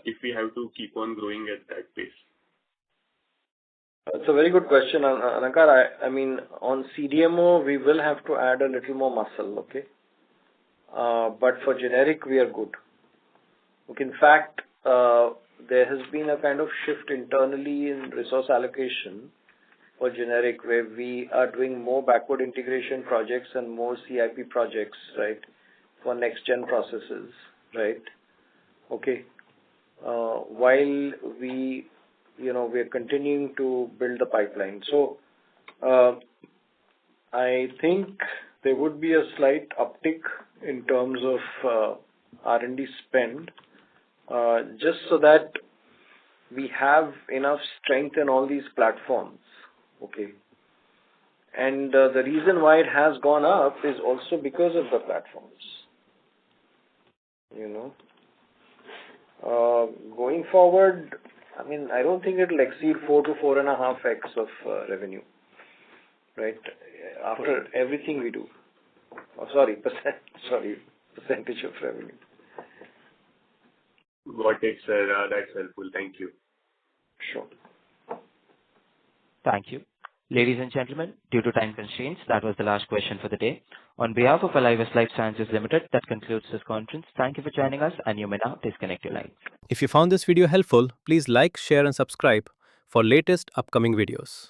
if we have to keep on growing at that pace? That's a very good question, Alankar. I mean, on CDMO, we will have to add a little more muscle, okay? But for generic, we are good. Okay, in fact, there has been a kind of shift internally in resource allocation for generic, where we are doing more backward integration projects and more CIP projects, right, for next-gen processes, right? Okay. While we are continuing to build the pipeline. So, I think there would be a slight uptick in terms of R&D spend, just so that we have enough strength in all these platforms, okay? And the reason why it has gone up is also because of the platforms, Going forward, I mean, I don't think it'll exceed 4 to 4.5x of revenue, right? After everything we do. Percentage of revenue. Got it, sir. That's helpful. Thank you. Sure. Thank you. Ladies and gentlemen, due to time constraints, that was the last question for the day. On behalf of Alivus Life Sciences Limited, that concludes this conference. Thank you for joining us, and you may now disconnect your line. If you found this video helpful, please like, share, and subscribe for latest upcoming videos.